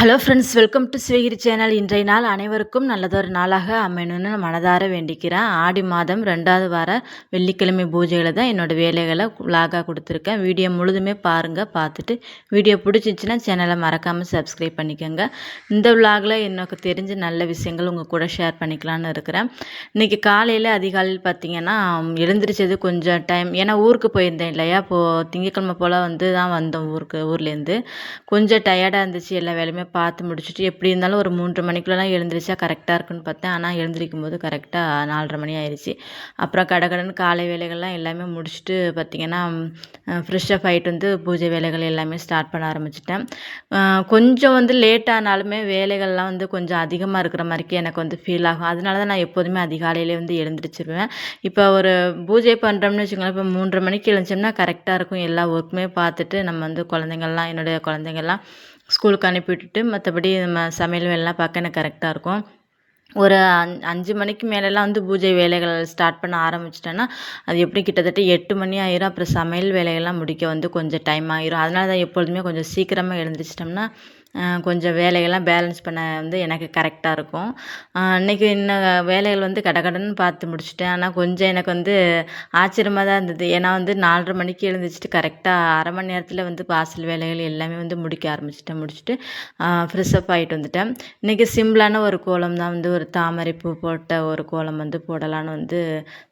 Hello friends, welcome to Sivagiri channel. இன்றைய நாள் அனைவருக்கும் நல்லதொரு நாளாக அமையணும்னு மனதார வேண்டிக்கிறேன். ஆடி மாதம் 2வது வார வெள்ளிக்கிழமை பூஜையில் தான் என்னோடய வேலைகளை விலாகாக கொடுத்துருக்கேன். வீடியோ முழுதுமே பாருங்கள். பார்த்துட்டு வீடியோ பிடிச்சிச்சின்னா சேனலை மறக்காமல் சப்ஸ்கிரைப் பண்ணிக்கோங்க. இந்த விலாகில் எனக்கு தெரிஞ்ச நல்ல விஷயங்கள் உங்கள் கூட ஷேர் பண்ணிக்கலான்னு இருக்கிறேன். இன்றைக்கி காலையில் அதிகாலையில் பார்த்திங்கன்னா எழுந்திரிச்சது கொஞ்சம் டைம், ஏன்னா ஊருக்கு போயிருந்தேன் இல்லையா. இப்போது திங்கக்கிழமை போல் தான் வந்தோம் ஊர்லேருந்து. கொஞ்சம் டயர்டாக இருந்துச்சு. எல்லா வேலையுமே பார்த்து முடிச்சுட்டு எப்படி இருந்தாலும் ஒரு 3:30 மணிக்குள்ளலாம் எழுந்திரிச்சா கரெக்டாக இருக்குன்னு பார்த்தேன். ஆனால் எழுந்திரிக்கும் போது கரெக்டாக 4:30 மணி ஆயிடுச்சு. அப்புறம் கடகடன்னு காலை வேலைகள்லாம் எல்லாமே முடிச்சுட்டு பார்த்திங்கன்னா ஃப்ரெஷ்ஷப் ஆகிட்டு பூஜை வேலைகள் எல்லாமே ஸ்டார்ட் பண்ண ஆரம்பிச்சிட்டேன். கொஞ்சம் லேட் ஆனாலுமே வேலைகள்லாம் கொஞ்சம் அதிகமாக இருக்கிற மாதிரிக்கு எனக்கு ஃபீல் ஆகும். அதனால தான் நான் எப்போதுமே அதிகாலையிலே எழுந்திரிச்சிருவேன். இப்போ ஒரு பூஜை பண்ணுறோம்னு வச்சுக்கோங்களேன், இப்போ 3:30 மணிக்கு எழுந்திரிச்சோம்னா கரெக்டாக இருக்கும். எல்லா ஒர்க்குமே பார்த்துட்டு நம்ம குழந்தைங்கள்லாம், என்னுடைய குழந்தைங்கள்லாம் ஸ்கூலுக்கு அனுப்பி விட்டுட்டு மற்றபடி நம்ம சமையல் வேலைலாம் பார்க்க எனக்கு கரெக்டாக இருக்கும். ஒரு 5 மணிக்கு மேலெலாம் பூஜை வேலைகள் ஸ்டார்ட் பண்ண ஆரம்பிச்சிட்டேன்னா அது எப்படி கிட்டத்தட்ட 8 மணி ஆயிரும். அப்புறம் சமையல் வேலைகள்லாம் முடிக்க கொஞ்சம் டைம் ஆயிரும். அதனால தான் எப்பொழுதுமே கொஞ்சம் சீக்கிரமாக எழுந்திரிச்சிட்டோம்னா கொஞ்சம் வேலைகள்லாம் பேலன்ஸ் பண்ண எனக்கு கரெக்டாக இருக்கும். இன்றைக்கி இன்னும் வேலைகள் கடகடன்னு பார்த்து முடிச்சுட்டேன். ஆனால் கொஞ்சம் எனக்கு ஆச்சரியமாக தான் இருந்தது. ஏன்னா 4:30 மணிக்கு எழுந்திரிச்சிட்டு கரெக்டாக அரை மணி நேரத்தில் வாசல் வேலைகள் எல்லாமே முடிக்க ஆரம்பிச்சிட்டேன். முடிச்சுட்டு ஃப்ரெஷ்ஷப் ஆகிட்டு வந்துட்டேன். இன்றைக்கி சிம்பிளான ஒரு கோலம் தான், ஒரு தாமரை பூ போட்ட ஒரு கோலம் போடலான்னு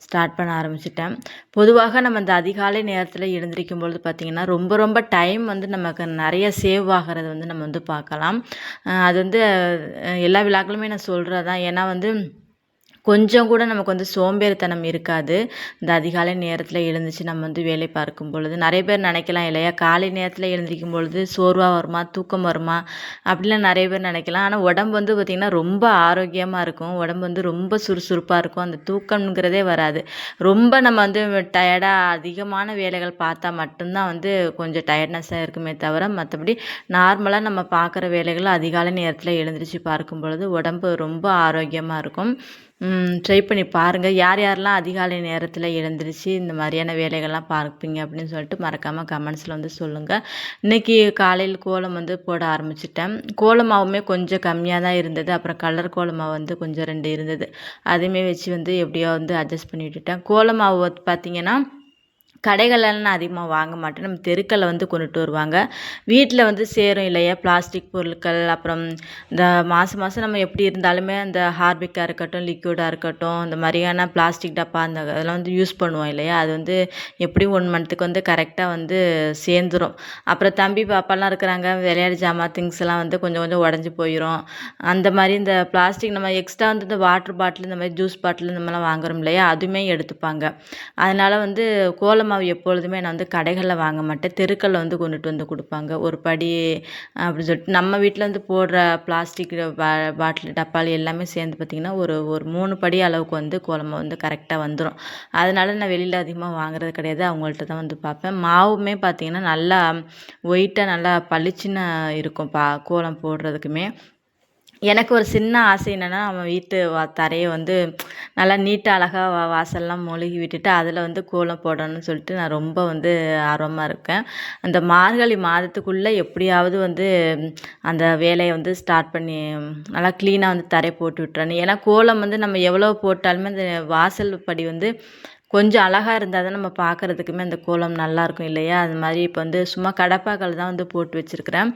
ஸ்டார்ட் பண்ண ஆரம்பிச்சிட்டேன். பொதுவாக நம்ம இந்த அதிகாலை நேரத்தில் எழுந்திரிக்கும் பொழுது பார்த்திங்கன்னா ரொம்ப ரொம்ப டைம் நமக்கு நிறைய சேவ் ஆகிறது நம்ம பார்க்கலாம். அது எல்லா விழாக்களுமே நான் சொல்கிறது தான். ஏன்னா கொஞ்சம் கூட நமக்கு சோம்பேறித்தனம் இருக்காது. இந்த அதிகாலை நேரத்தில் எழுந்துச்சு நம்ம வேலை பார்க்கும் பொழுது. நிறைய பேர் நினைக்கலாம் இல்லையா, காலை நேரத்தில் எழுந்திரிக்கும் பொழுது சோர்வாக வருமா, தூக்கம் வருமா, அப்படிலாம் நிறைய பேர் நினைக்கலாம். ஆனால் உடம்பு பார்த்திங்கன்னா ரொம்ப ஆரோக்கியமாக இருக்கும். உடம்பு ரொம்ப சுறுசுறுப்பாக இருக்கும். அந்த தூக்கம்ங்கிறதே வராது. ரொம்ப நம்ம டயர்டாக அதிகமான வேலைகள் பார்த்தா மட்டும்தான் கொஞ்சம் டயர்ட்னஸாக இருக்குமே தவிர, மற்றபடி நார்மலாக நம்ம பார்க்குற வேலைகள் அதிகாலை நேரத்தில் எழுந்திரிச்சு பார்க்கும் பொழுது உடம்பு ரொம்ப ஆரோக்கியமாக இருக்கும். ட்ரை பண்ணி பாருங்கள். யார் யாரெல்லாம் அதிகாலை நேரத்தில் எழுந்திரிச்சு இந்த மாதிரியான வேலைகள்லாம் பார்ப்பீங்க அப்படின்னு சொல்லிட்டு மறக்காமல் கமெண்ட்ஸில் சொல்லுங்கள். இன்றைக்கி காலையில் கோலம் போட ஆரம்பிச்சிட்டேன். கோல மாவுமே கொஞ்சம் கம்மியாக தான் இருந்தது. அப்புறம் கலர் கோல மாவு கொஞ்சம் 2 இருந்தது. அதையுமே வச்சு எப்படியோ அட்ஜஸ்ட் பண்ணி விட்டுட்டேன். கோல மாவு பார்த்திங்கன்னா கடைகளெல்லாம் நான் அதிகமாக வாங்க மாட்டேன். நம்ம தெருக்களில் கொண்டுட்டு வருவாங்க. வீட்டில் சேரும் இல்லையா பிளாஸ்டிக் பொருட்கள். அப்புறம் இந்த மாதம் நம்ம எப்படி இருந்தாலுமே இந்த ஹார்பிக்காக இருக்கட்டும், லிக்விடாக இருக்கட்டும், இந்த மாதிரியான பிளாஸ்டிக் டப்பா அந்த அதெல்லாம் யூஸ் பண்ணுவோம் இல்லையா. அது எப்படி 1 மந்த்துக்கு கரெக்டாக சேர்ந்துடும். அப்புறம் தம்பி பாப்பாலாம் இருக்கிறாங்க, விளையாட்டு ஜாமான் திங்ஸ் எல்லாம் கொஞ்சம் கொஞ்சம் உடஞ்சி போயிடும். அந்த மாதிரி இந்த பிளாஸ்டிக் நம்ம எக்ஸ்ட்ரா இந்த வாட்டர் பாட்டில், இந்த மாதிரி ஜூஸ் பாட்டில் இந்த மாதிரிலாம் வாங்குறோம் இல்லையா, அதுவுமே எடுத்துப்பாங்க. அதனால் கோலம் மாவு எப்பொழுதுமே நான் கடைகளில் வாங்க மாட்டேன். தெருக்களில் கொண்டுட்டு கொடுப்பாங்க. ஒரு படி அப்படின்னு சொல்லிட்டு நம்ம வீட்டில் போடுற பிளாஸ்டிக் பாட்டில் டப்பால் எல்லாமே சேர்ந்து பார்த்திங்கன்னா ஒரு 3 படி அளவுக்கு கோலம் மாவு கரெக்டாக வந்துடும். அதனால நான் வெளியில் அதிகமாக வாங்குறது கிடையாது. அவங்கள்ட்ட தான் பார்ப்பேன். மாவுமே பார்த்திங்கன்னா நல்லா ஒயிட்டாக நல்லா பளிச்சுன்னு இருக்கும் கோலம் போடுறதுக்குமே. எனக்கு ஒரு சின்ன ஆசை என்னென்னா, நம்ம வீட்டு தரையை நல்லா நீட்டாக அழகாக வாசல்லாம் மொழுகி விட்டுட்டு அதில் கோலம் போடணும்னு சொல்லிட்டு நான் ரொம்ப ஆர்வமாக இருக்கேன். அந்த மார்கழி மாதத்துக்குள்ளே எப்படியாவது அந்த வேலையை ஸ்டார்ட் பண்ணி நல்லா க்ளீனாக தரை போட்டு விட்டுறணும். ஏன்னா கோலம் நம்ம எவ்வளோ போட்டாலுமே அந்த வாசல் படி கொஞ்சம் அழகாக இருந்தால் தான் நம்ம பார்க்குறதுக்குமே அந்த கோலம் நல்லாயிருக்கும் இல்லையா. அது மாதிரி இப்போ சும்மா கடப்பாக்கள் தான் போட்டு வச்சுருக்கிறேன்.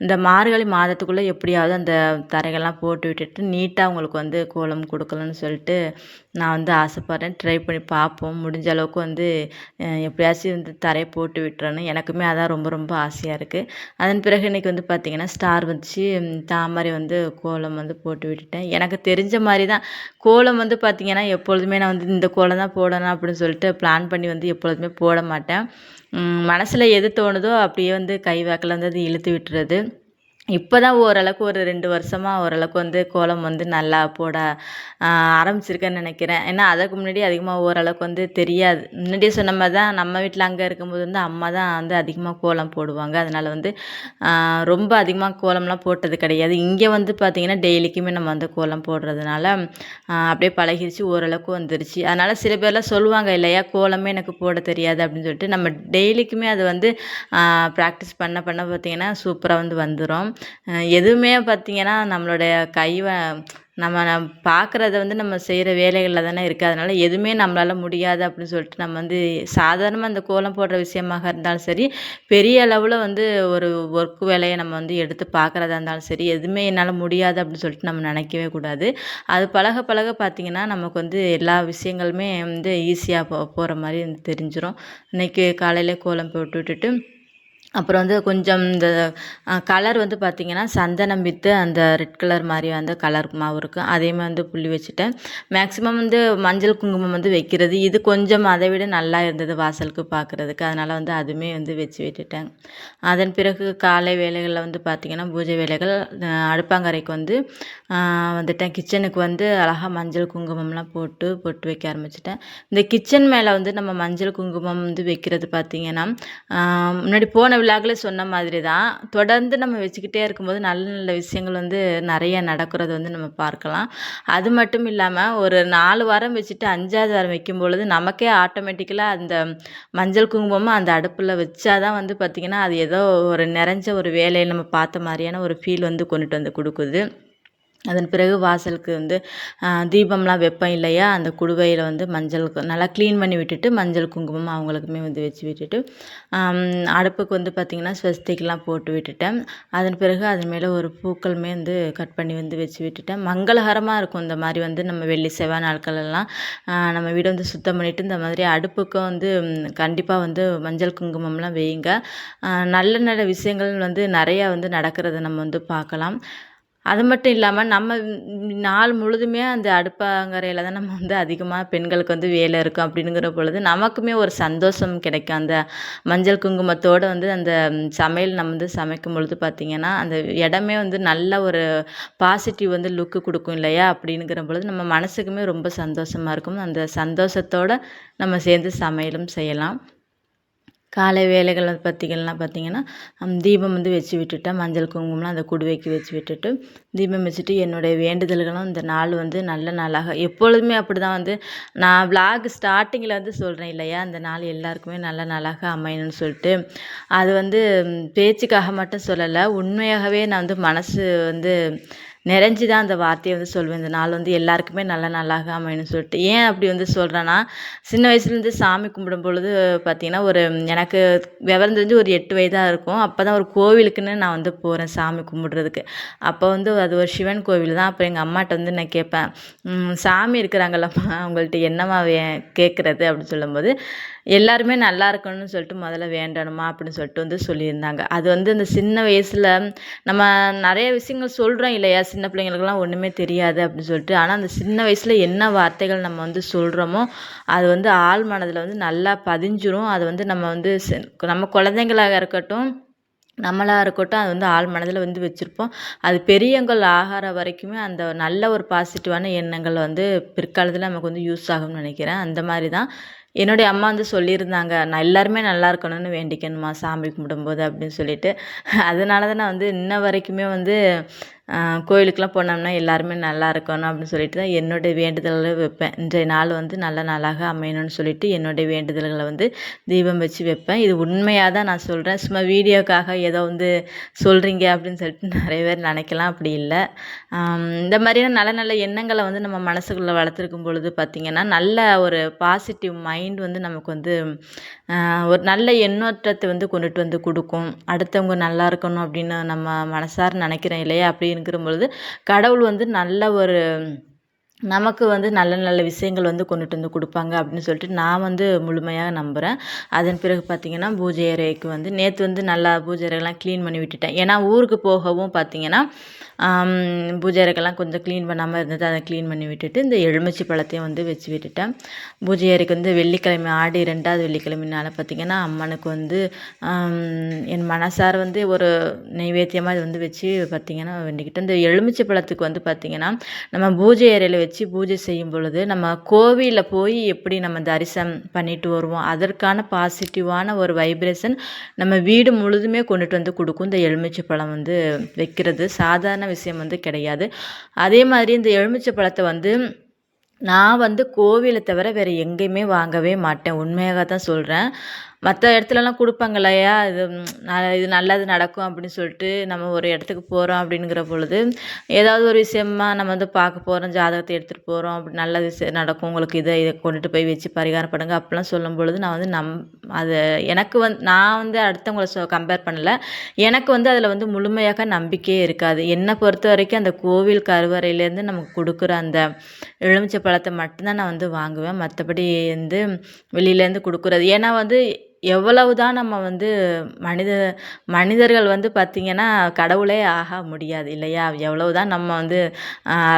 இந்த மார்கழி மாதத்துக்குள்ளே எப்படியாவது அந்த தரைகள்லாம் போட்டு விட்டுட்டு நீட்டாக உங்களுக்கு கோலம் கொடுக்கலன்னு சொல்லிட்டு நான் ஆசைப்பட்றேன். ட்ரை பண்ணி பார்ப்போம். முடிஞ்ச அளவுக்கு எப்படியாச்சும் தரையை போட்டு விட்டுறணும். எனக்குமே அதான் ரொம்ப ரொம்ப ஆசையாக இருக்குது. அதன் பிறகு இன்றைக்கி பார்த்திங்கன்னா ஸ்டார் வச்சு தாமரை கோலம் போட்டு விட்டுட்டேன். எனக்கு தெரிஞ்ச மாதிரி தான் கோலம் பார்த்திங்கன்னா எப்பொழுதுமே நான் இந்த கோலம் தான் போடணும் அப்படின்னு சொல்லிட்டு பிளான் பண்ணி எப்பொழுதுமே போட மாட்டேன். மனசில் எது தோணுதோ அப்படியே கை வாக்கில் அது இழுத்து விட்டுறது. இப்போ தான் ஓரளவுக்கு ஒரு 2 வருஷமாக ஓரளவுக்கு கோலம் நல்லா போட ஆரம்பிச்சிருக்கேன்னு நினைக்கிறேன். ஏன்னா அதுக்கு முன்னாடி அதிகமாக ஓரளவுக்கு தெரியாது. முன்னாடியே சொன்ன மாதிரி தான் நம்ம வீட்டில் அங்கே இருக்கும்போது அம்மா தான் அதிகமாக கோலம் போடுவாங்க. அதனால் ரொம்ப அதிகமாக கோலம்லாம் போட்டது கிடையாது. இங்கே பார்த்திங்கன்னா டெய்லிக்குமே நம்ம கோலம் போடுறதுனால அப்படியே பழகிருச்சு, ஓரளவுக்கு வந்துருச்சு. அதனால் சில பேர்லாம் சொல்லுவாங்க இல்லையா, கோலமே எனக்கு போட தெரியாது அப்படின்னு சொல்லிட்டு. நம்ம டெய்லிக்குமே அது ப்ராக்டிஸ் பண்ண பார்த்திங்கன்னா சூப்பராக வந்துடும். எதுவுமே பார்த்திங்கன்னா நம்மளுடைய நம்ம பார்க்குறத வந்து நம்ம செய்கிற வேலைகளில் தானே இருக்குது. அதனால் எதுவுமே நம்மளால் முடியாது அப்படின்னு சொல்லிட்டு நம்ம வந்து சாதாரணமாக அந்த கோலம் போடுற விஷயமாக இருந்தாலும் சரி, பெரிய அளவில் வந்து ஒரு ஒர்க் வேலையை நம்ம வந்து எடுத்து பார்க்குறதா இருந்தாலும் சரி, எதுவுமே என்னால் முடியாது அப்படின்னு சொல்லிட்டு நம்ம நினைக்கவே கூடாது. அது பழக பழக பார்த்திங்கன்னா நமக்கு வந்து எல்லா விஷயங்களுமே வந்து ஈஸியாக போகிற மாதிரி வந்து தெரிஞ்சிடும். இன்றைக்கி காலையிலே கோலம் போட்டு விட்டுட்டு அப்புறம் வந்து கொஞ்சம் இந்த கலர் வந்து பார்த்திங்கன்னா சந்தனம் வித்து அந்த ரெட் கலர் மாதிரி வந்து கலர் மாவு இருக்கும். அதேமாதிரி வந்து புள்ளி வச்சுட்டேன். மேக்ஸிமம் வந்து மஞ்சள் குங்குமம் வந்து வைக்கிறது இது கொஞ்சம் அதை விட நல்லா இருந்தது வாசலுக்கு பார்க்குறதுக்கு. அதனால் வந்து அதுவுமே வந்து வச்சு விட்டுட்டேன். அதன் பிறகு காலை வேலைகளில் வந்து பார்த்திங்கன்னா பூஜை வேலைகள் அடுப்பாங்கரைக்கு வந்து வந்துட்டேன். கிச்சனுக்கு வந்து அழகாக மஞ்சள் குங்குமம்லாம் போட்டு பொட்டு வைக்க ஆரம்பிச்சிட்டேன். இந்த கிச்சன் மேலே வந்து நம்ம மஞ்சள் குங்குமம் வந்து வைக்கிறது பார்த்திங்கன்னா முன்னாடி போன விழாக்களே சொன்ன மாதிரி தான் தொடர்ந்து நம்ம வச்சுக்கிட்டே இருக்கும்போது நல்ல நல்ல விஷயங்கள் வந்து நிறைய நடக்கிறது வந்து நம்ம பார்க்கலாம். அது மட்டும் இல்லாமல் ஒரு 4 வாரம் வச்சுட்டு 5வது வாரம் வைக்கும் பொழுது நமக்கே ஆட்டோமேட்டிக்கலாக அந்த மஞ்சள் குங்குமமும் அந்த அடுப்பில் வச்சா தான் வந்து பார்த்திங்கன்னா அது ஏதோ ஒரு நிறைஞ்ச ஒரு வேலையை நம்ம பார்த்த மாதிரியான ஒரு ஃபீல் வந்து கொண்டுட்டு வந்து கொடுக்குது. அதன் பிறகு வாசலுக்கு வந்து தீபம்லாம் வைப்பேன் இல்லையா, அந்த குடுவையில் வந்து மஞ்சள் நல்லா க்ளீன் பண்ணி விட்டுட்டு மஞ்சள் குங்குமம் அவங்களுக்குமே வந்து வச்சு விட்டுட்டு அடுப்புக்கு வந்து பார்த்திங்கன்னா ஸ்வஸ்திக்கெலாம் போட்டு விட்டுட்டேன். அதன் பிறகு அதன் மேலே ஒரு பூக்களுமே வந்து கட் பண்ணி வந்து வச்சு விட்டுட்டேன். மங்களகரமாக இருக்கும் இந்த மாதிரி வந்து நம்ம வெள்ளி செவ்வாய் நாட்களெல்லாம் நம்ம வீடை வந்து சுத்தம் பண்ணிவிட்டு இந்த மாதிரி அடுப்புக்கும் வந்து கண்டிப்பாக வந்து மஞ்சள் குங்குமம்லாம் வையுங்க. நல்ல நல்ல விஷயங்கள் வந்து நிறையா வந்து நடக்கிறத நம்ம வந்து பார்க்கலாம். அது மட்டும் இல்லாமல் நம்ம நாள் முழுதுமே அந்த அடுப்பங்கரையில் தான் நம்ம வந்து அதிகமாக பெண்களுக்கு வந்து வேலை இருக்கும். அப்படிங்கிற பொழுது நமக்குமே ஒரு சந்தோஷம் கிடைக்கும். அந்த மஞ்சள் குங்குமத்தோடு வந்து அந்த சமையல் நம்ம வந்து சமைக்கும் பொழுது பார்த்திங்கன்னா அந்த இடமே வந்து நல்ல ஒரு பாசிட்டிவ் வந்து லுக்கு கொடுக்கும் இல்லையா, அப்படிங்கிற பொழுது நம்ம மனசுக்குமே ரொம்ப சந்தோஷமாக இருக்கும். அந்த சந்தோஷத்தோடு நம்ம சேர்ந்து சமையலும் செய்யலாம். காலை வேலைகள் வந்து பார்த்திங்கன்னா தீபம் வந்து வச்சு விட்டுட்டேன். மஞ்சள் குங்குமம்லாம் அந்த குடுவைக்கு வச்சு விட்டுட்டு தீபம் வச்சுட்டு என்னுடைய வேண்டுதல்களும் இந்த நாள் வந்து நல்ல நாளாக எப்பொழுதுமே அப்படி தான் வந்து நான் விளாக் ஸ்டார்டிங்கில் வந்து சொல்கிறேன் இல்லையா, அந்த நாள் எல்லாருக்குமே நல்ல நாளாக அமையணும்னு சொல்லிட்டு. அது வந்து பேச்சுக்காக மட்டும் சொல்லலை, உண்மையாகவே நான் வந்து மனசு வந்து நிறைஞ்சி தான் அந்த வார்த்தையை வந்து சொல்வேன். இந்த நாள் வந்து எல்லாருக்குமே நல்ல நாளாக அமையணும்னு சொல்லிட்டு. ஏன் அப்படி வந்து சொல்கிறேன்னா, சின்ன வயசுலேருந்து சாமி கும்பிடும் பொழுது பார்த்திங்கன்னா எனக்கு விவரம் தெரிஞ்சு ஒரு 8 வயதாக இருக்கும். அப்போ தான் ஒரு கோவிலுக்குன்னு நான் வந்து போகிறேன் சாமி கும்பிட்றதுக்கு. அப்போ வந்து அது ஒரு சிவன் கோவில் தான். அப்போ எங்கள் அம்மாட்ட வந்து நான் கேட்பேன், சாமி இருக்கிறாங்கல்லம்மா அவங்கள்ட்ட என்னம்மா கேட்குறது அப்படின்னு சொல்லும்போது, எல்லாருமே நல்லா இருக்கணும்னு சொல்லிட்டு முதல்ல வேண்டணுமா அப்படின்னு சொல்லிட்டு வந்து சொல்லியிருந்தாங்க. அது வந்து அந்த சின்ன வயசில் நம்ம நிறைய விஷயங்கள் சொல்கிறோம் இல்லையா, சின்ன பிள்ளைங்களுக்கெல்லாம் ஒன்றுமே தெரியாது அப்படின்னு சொல்லிட்டு. ஆனால் அந்த சின்ன வயசில் என்ன வார்த்தைகள் நம்ம வந்து சொல்கிறோமோ அது வந்து ஆழ் மனதில் வந்து நல்லா பதிஞ்சிரும். அது வந்து நம்ம வந்து நம்ம குழந்தைங்களாக இருக்கட்டும் நம்மளாக இருக்கட்டும் அது வந்து ஆழ் மனதில் வந்து வச்சுருப்போம். அது பெரியவங்கள் ஆகிற வரைக்குமே அந்த நல்ல ஒரு பாசிட்டிவான எண்ணங்கள் வந்து பிற்காலத்தில் நமக்கு வந்து யூஸ் ஆகும்னு நினைக்கிறேன். அந்த மாதிரி தான் என்னுடைய அம்மா வந்து சொல்லியிருந்தாங்க, நான் எல்லாருமே நல்லா இருக்கணும்னு வேண்டிக்கணுமா சாமி கும்பிடும்போது அப்படின்னு சொல்லிட்டு. அதனால தான் நான் வந்து இன்ன வரைக்குமே வந்து கோயிலுக்கெலாம் போனோம்னா எல்லாருமே நல்லா இருக்கணும் அப்படின்னு சொல்லிட்டு தான் என்னுடைய வேண்டுதல்களை வைப்பேன். இன்றைய நாள் வந்து நல்ல நாளாக அமையணும்னு சொல்லிட்டு என்னுடைய வேண்டுதல்களை வந்து தீபம் வச்சு வைப்பேன். இது உண்மையாக தான் நான் சொல்கிறேன், சும்மா வீடியோக்காக ஏதோ வந்து சொல்கிறீங்க அப்படின்னு சொல்லிட்டு நிறைய பேர் நினைக்கலாம். அப்படி இல்லை. இந்த மாதிரியான நல்ல நல்ல எண்ணங்களை வந்து நம்ம மனசுக்குள்ளே வளர்த்துருக்கும் பொழுது பார்த்திங்கன்னா நல்ல ஒரு பாசிட்டிவ் மைண்ட் வந்து நமக்கு வந்து ஒரு நல்ல எண்ணோட்டத்தை வந்து கொண்டுட்டு வந்து கொடுக்கும். அடுத்தவங்க நல்லா இருக்கணும் அப்படின்னு நம்ம மனசார நினைக்கிறோம் இல்லையா, அப்படிங்கிற பொழுது கடவுள் வந்து நல்ல ஒரு நமக்கு வந்து நல்ல நல்ல விஷயங்கள் வந்து கொண்டுட்டு வந்து கொடுப்பாங்க அப்படின்னு சொல்லிட்டு நான் வந்து முழுமையாக நம்புகிறேன். அதன் பிறகு பார்த்திங்கன்னா பூஜை அறைக்கு வந்து நேற்று வந்து நல்லா பூஜை அறையெல்லாம் க்ளீன் பண்ணி விட்டுட்டேன். ஏன்னா ஊருக்கு போகவும் பார்த்திங்கன்னா பூஜை அறைக்கெல்லாம் கொஞ்சம் க்ளீன் பண்ணாமல் இருந்தது, அதை க்ளீன் பண்ணி விட்டுட்டு இந்த எலுமிச்சை பழத்தையும் வந்து வச்சு விட்டுட்டேன். பூஜை அறைக்கு வந்து வெள்ளிக்கிழமை ஆடி 2வது வெள்ளிக்கிழமைனால பார்த்திங்கன்னா அம்மனுக்கு வந்து என் மனசார வந்து ஒரு நைவேத்தியமாக இது வந்து வச்சு பார்த்திங்கன்னா வேண்டிக்கிட்டேன். இந்த எலுமிச்சை பழத்துக்கு வந்து பார்த்திங்கன்னா நம்ம பூஜை அறையில் வச்சு பூஜை செய்யும் பொழுது நம்ம கோவிலில் போய் எப்படி நம்ம தரிசனம் பண்ணிட்டு வருவோம், அதற்கான பாசிட்டிவான ஒரு வைப்ரேஷன் நம்ம வீடு முழுதுமே கொண்டுட்டு வந்து கொடுக்கும். இந்த எலுமிச்சை பழம் வந்து வைக்கிறது சாதாரண விஷயம் வந்து கிடையாது. அதே மாதிரி இந்த எலுமிச்சை பழத்தை வந்து நான் வந்து கோவிலை தவிர வேறு எங்கேயுமே வாங்கவே மாட்டேன், உண்மையாக தான் சொல்கிறேன். மற்ற இடத்துலலாம் கொடுப்பாங்க இல்லையா, இது நல்லது நடக்கும் அப்படின்னு சொல்லிட்டு நம்ம ஒரு இடத்துக்கு போகிறோம் அப்படிங்கிற பொழுது ஏதாவது ஒரு விஷயமா நம்ம வந்து பார்க்க போகிறோம், ஜாதகத்தை எடுத்துகிட்டு போகிறோம், அப்படி நல்ல விஷயம் நடக்கும், உங்களுக்கு இதை கொண்டுட்டு போய் வச்சு பரிகாரம் பண்ணுங்க அப்படிலாம் சொல்லும் பொழுது நான் வந்து அது எனக்கு நான் வந்து அடுத்தவங்கள கம்பேர் பண்ணல. எனக்கு வந்து அதில் வந்து முழுமையாக நம்பிக்கையே இருக்காது. என்னை பொறுத்த வரைக்கும் அந்த கோவில் கருவறையிலேருந்து நமக்கு கொடுக்குற அந்த எலுமிச்சை பழத்தை மட்டும்தான் நான் வந்து வாங்குவேன். மற்றபடி வந்து வெளியிலேருந்து கொடுக்குறது, ஏன்னா வந்து எவ்வளவு தான் நம்ம வந்து மனித மனிதர்கள் வந்து பார்த்திங்கன்னா கடவுளே ஆக முடியாது இல்லையா? எவ்வளவு தான் நம்ம வந்து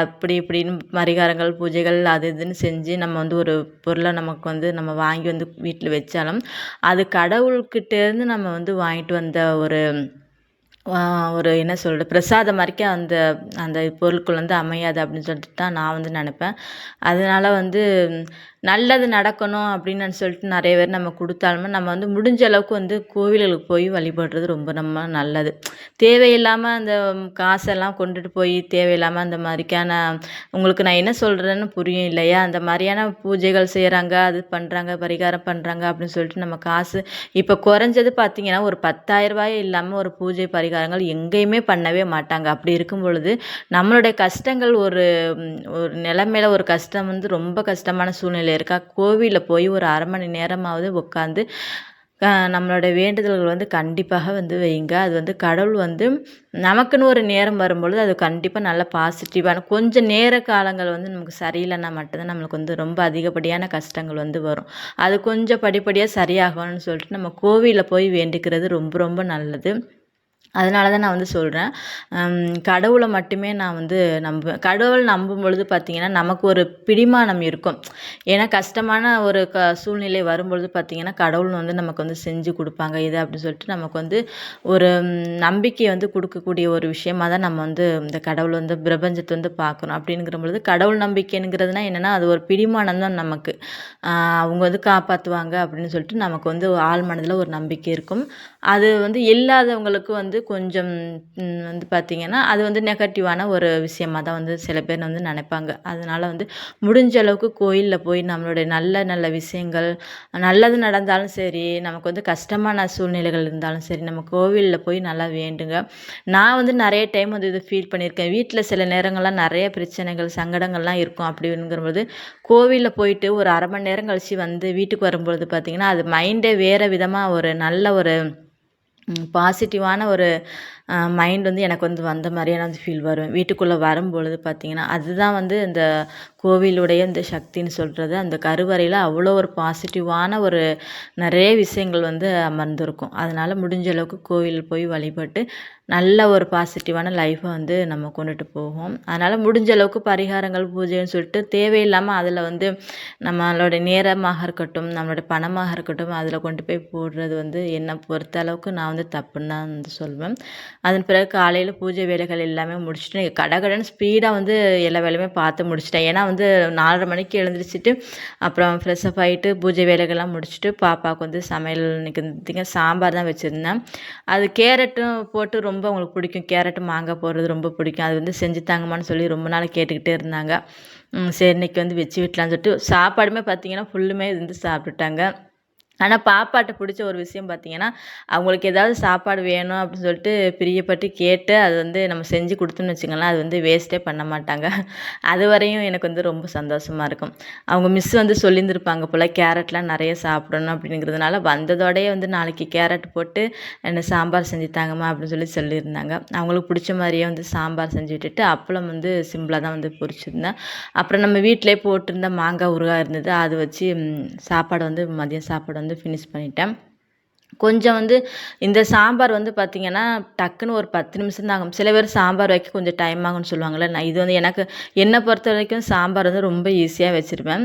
அப்படி இப்படின்னு பரிகாரங்கள் பூஜைகள் அது இதுன்னு செஞ்சு நம்ம வந்து ஒரு பொருளை நமக்கு வந்து நம்ம வாங்கி வந்து வீட்டில் வச்சாலும் அது கடவுள்கிட்டேருந்து நம்ம வந்து வாங்கிட்டு வந்த ஒரு என்ன சொல்கிறது, பிரசாதம் வரைக்கும் அந்த அந்த பொருட்கள் வந்து அமையாது அப்படின்னு சொல்லிட்டு தான் நான் வந்து நினப்பேன். அதனால் வந்து நல்லது நடக்கணும் அப்படின்னு சொல்லிட்டு நிறைய பேர் நம்ம கொடுத்தாலுமே நம்ம வந்து முடிஞ்ச அளவுக்கு வந்து கோவில்களுக்கு போய் வழிபடுறது ரொம்ப நம்ம நல்லது. தேவையில்லாமல் அந்த காசெல்லாம் கொண்டுட்டு போய் தேவையில்லாமல் அந்த மாதிரிக்கான, உங்களுக்கு நான் என்ன சொல்கிறேன்னு புரியும் இல்லையா, அந்த மாதிரியான பூஜைகள் செய்கிறாங்க, அது பண்ணுறாங்க, பரிகாரம் பண்ணுறாங்க அப்படின்னு சொல்லிட்டு நம்ம காசு இப்போ குறைஞ்சது பார்த்திங்கன்னா ஒரு 10,000 இல்லாமல் ஒரு பூஜை பரிகாரங்கள் எங்கேயுமே பண்ணவே மாட்டாங்க. அப்படி இருக்கும் பொழுது நம்மளுடைய கஷ்டங்கள் ஒரு ஒரு நிலைமையில ஒரு கஷ்டம் வந்து ரொம்ப கஷ்டமான சூழ்நிலை இருக்கா, கோவிலில் போய் ஒரு 1/2 மணி நேரமாவது உட்காந்து நம்மளோட வேண்டுதல்கள் வந்து கண்டிப்பாக வந்து வைங்க. அது வந்து கடவுள் வந்து நமக்குன்னு ஒரு நேரம் வரும்பொழுது அது கண்டிப்பாக நல்ல பாசிட்டிவான, கொஞ்சம் நேர காலங்கள் வந்து நமக்கு சரியில்லைன்னா மட்டும்தான் நம்மளுக்கு வந்து ரொம்ப அதிகப்படியான கஷ்டங்கள் வந்து வரும். அது கொஞ்சம் படிப்படியாக சரியாகணும்னு சொல்லிட்டு நம்ம கோவிலில் போய் வேண்டிக்கிறது ரொம்ப ரொம்ப நல்லது. அதனால தான் நான் வந்து சொல்கிறேன், கடவுளை மட்டுமே நான் வந்து நம்புவேன். கடவுள் நம்பும் பொழுது பார்த்திங்கன்னா நமக்கு ஒரு பிடிமானம் இருக்கும். ஏன்னா கஷ்டமான ஒரு சூழ்நிலை வரும்பொழுது பார்த்திங்கன்னா கடவுள் வந்து நமக்கு வந்து செஞ்சு கொடுப்பாங்க இது அப்படின்னு சொல்லிட்டு நமக்கு வந்து ஒரு நம்பிக்கையை வந்து கொடுக்கக்கூடிய ஒரு விஷயமாக தான் நம்ம வந்து இந்த கடவுள் வந்து பிரபஞ்சத்தை வந்து பார்க்குறோம். அப்படிங்கிற பொழுது கடவுள் நம்பிக்கைங்கிறதுனா என்னென்னா அது ஒரு பிடிமானம் தான் நமக்கு. அவங்க வந்து காப்பாற்றுவாங்க அப்படின்னு சொல்லிட்டு நமக்கு வந்து ஆழ் மனதில் ஒரு நம்பிக்கை இருக்கும். அது வந்து இல்லாதவங்களுக்கு வந்து கொஞ்சம் வந்து பார்த்திங்கன்னா அது வந்து நெகட்டிவான ஒரு விஷயமா தான் வந்து சில பேர் வந்து நினைப்பாங்க. அதனால் வந்து முடிஞ்ச அளவுக்கு கோயிலில் போய் நம்மளுடைய நல்ல நல்ல விஷயங்கள், நல்லது நடந்தாலும் சரி, நமக்கு வந்து கஷ்டமான சூழ்நிலைகள் இருந்தாலும் சரி, நம்ம கோவிலில் போய் நல்லா வேண்டுங்க. நான் வந்து நிறைய டைம் வந்து இது ஃபீல் பண்ணியிருக்கேன். வீட்டில் சில நேரங்கள்லாம் நிறைய பிரச்சனைகள் சங்கடங்கள்லாம் இருக்கும். அப்படிங்கிறபோது கோவிலில் போயிட்டு ஒரு 1/2 மணி நேரம் கழித்து வந்து வீட்டுக்கு வரும்பொழுது பார்த்திங்கன்னா அது மைண்டே வேறு விதமாக ஒரு நல்ல ஒரு பாசிட்டிவான ஒரு மைண்ட் வந்து எனக்கு வந்து வந்த மாதிரியான வந்து ஃபீல் வரும். வீட்டுக்குள்ளே வரும்பொழுது பார்த்திங்கன்னா அதுதான் வந்து இந்த கோவிலுடைய இந்த சக்தின்னு சொல்கிறது. அந்த கருவறையில் அவ்வளோ ஒரு பாசிட்டிவான ஒரு நிறைய விஷயங்கள் வந்து அமர்ந்திருக்கும். அதனால் முடிஞ்ச அளவுக்கு கோவில் போய் வழிபட்டு நல்ல ஒரு பாசிட்டிவான லைஃப்பை வந்து நம்ம கொண்டுட்டு போவோம். அதனால் முடிஞ்ச அளவுக்கு பரிகாரங்கள் பூஜைன்னு சொல்லிட்டு தேவையில்லாமல் அதில் வந்து நம்மளோட நேரமாக இருக்கட்டும், நம்மளோட பணமாக இருக்கட்டும், அதில் கொண்டு போய் போடுறது வந்து என்னை பொறுத்த அளவுக்கு நான் வந்து தப்புன்னு தான் வந்து சொல்வேன். அதன் பிறகு காலையில் பூஜை வேலைகள் எல்லாமே முடிச்சுட்டு கடகடன்னு ஸ்பீடாக வந்து எல்லா வேலையுமே பார்த்து முடிச்சிட்டேன். ஏன்னா வந்து 4:30 மணிக்கு எழுந்திரிச்சிட்டு அப்புறம் ஃப்ரெஷ்அப் ஆகிட்டு பூஜை வேலைகள்லாம் முடிச்சுட்டு பாப்பாவுக்கு வந்து சமையல் இன்னைக்கு சாம்பார் தான் வச்சுருந்தேன். அது கேரட்டும் போட்டு ரொம்ப அவங்களுக்கு பிடிக்கும், கேரட்டு மாங்காய் போடுறது ரொம்ப பிடிக்கும். அது வந்து செஞ்சு தாங்கம்மான்னு சொல்லி ரொம்ப நாள் கேட்டுக்கிட்டே இருந்தாங்க. சரி இன்னைக்கு வந்து வச்சு விட்டலான்னு சொல்லிட்டு சாப்பாடுமே பார்த்திங்கன்னா ஃபுல்லுமே வந்து சாப்பிட்டுட்டாங்க. ஆனால் பாப்பாட்ட பிடிச்ச ஒரு விஷயம் பார்த்திங்கன்னா அவங்களுக்கு ஏதாவது சாப்பாடு வேணும் அப்படின்னு சொல்லிட்டு பிரியப்பட்டு கேட்டு அது வந்து நம்ம செஞ்சு கொடுத்தோம்னு வச்சுக்கோங்களேன், அது வந்து வேஸ்ட்டே பண்ண மாட்டாங்க. அது வரையும் எனக்கு வந்து ரொம்ப சந்தோஷமாக இருக்கும். அவங்க மிஸ் வந்து சொல்லியிருந்துருப்பாங்க போல் கேரட்லாம் நிறைய சாப்பிடணும் அப்படிங்கிறதுனால வந்ததோடயே வந்து நாளைக்கு கேரட் போட்டு என்ன சாம்பார் செஞ்சு தாங்கம்மா அப்படின்னு சொல்லியிருந்தாங்க. அவங்களுக்கு பிடிச்ச மாதிரியே வந்து சாம்பார் செஞ்சு விட்டுட்டு அப்பளம் வந்து சிம்பிளாக தான் வந்து பொரிச்சிருந்தேன். அப்புறம் நம்ம வீட்டிலே போட்டிருந்த மாங்காய் ஊறுகாய் இருந்தது, அது வச்சு சாப்பாடு வந்து மதியம் சாப்பாடு வந்து ஃபினிஷ் பண்ணிட்டேன். கொஞ்சம் வந்து இந்த சாம்பார் வந்து பார்த்திங்கன்னா டக்குன்னு ஒரு 10 நிமிஷம் தான் ஆகும். சில பேர் சாம்பார் வைக்க கொஞ்சம் டைம் ஆகும்னு சொல்லுவாங்கள்ல, நான் இது வந்து என்னை பொறுத்த வரைக்கும் சாம்பார் வந்து ரொம்ப ஈஸியாக வச்சுருவேன்.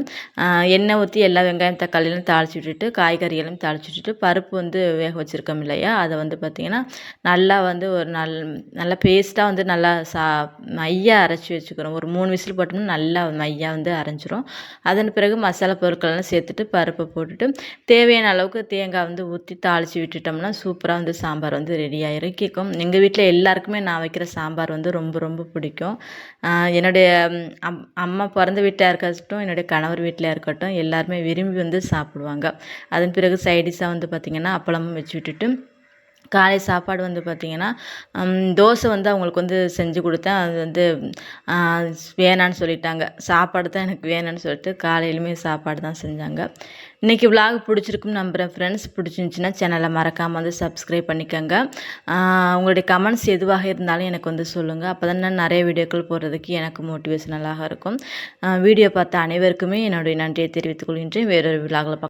எண்ணெய் ஊற்றி எல்லா வெங்காயம் தக்காளியெல்லாம் தாளித்து விட்டுட்டு காய்கறிகளும் தாளித்து விட்டுட்டு பருப்பு வந்து வேக வச்சுருக்கோம் இல்லையா, அதை வந்து பார்த்திங்கன்னா நல்லா வந்து ஒரு நல்லா பேஸ்ட்டாக வந்து நல்லா மையாக அரைச்சி வச்சுக்கிறோம். ஒரு 3 விசில் போட்டோம்னா நல்லா மையாக வந்து அரைஞ்சிரும். அதன் பிறகு மசாலா பொருட்கள்லாம் சேர்த்துட்டு பருப்பை போட்டுட்டு தேவையான அளவுக்கு தேங்காய் வந்து ஊற்றி தாளித்து விட்டுட்டோம்னா சூப்பராக வந்து சாம்பார் வந்து ரெடி ஆகிருக்கும். எங்கள் வீட்டில் எல்லாருக்குமே நான் வைக்கிற சாம்பார் வந்து ரொம்ப ரொம்ப பிடிக்கும். என்னுடைய அம்மா பிறந்த வீட்டில் இருக்கட்டும், என்னுடைய கணவர் வீட்டில் இருக்கட்டும், எல்லாருமே விரும்பி வந்து சாப்பிடுவாங்க. அதன் பிறகு சைடிஷாக வந்து பார்த்திங்கன்னா அப்பளமும் வச்சு விட்டுட்டு காலை சாப்பாடு வந்து பார்த்திங்கன்னா தோசை வந்து அவங்களுக்கு வந்து செஞ்சு கொடுத்தேன். அது வந்து வேணான்னு சொல்லிட்டாங்க. சாப்பாடு தான் எனக்கு வேணும்னு சொல்லிட்டு காலையிலுமே சாப்பாடு தான் செஞ்சாங்க. இன்றைக்கி விலாக் பிடிச்சிருக்குன்னு நம்புகிறேன் ஃப்ரெண்ட்ஸ். பிடிச்சிருந்துச்சின்னா சேனலை மறக்காமல் வந்து சப்ஸ்கிரைப் பண்ணிக்கோங்க. உங்களுடைய கமெண்ட்ஸ் எதுவாக இருந்தாலும் எனக்கு வந்து சொல்லுங்கள். அப்போ தான் நான் நிறைய வீடியோக்கள் போடுறதுக்கு எனக்கு மோட்டிவேஷனலாக இருக்கும். வீடியோ பார்த்த அனைவருக்குமே என்னுடைய நன்றியை தெரிவித்துக் கொள்கின்றேன். வேறொரு விலாகில்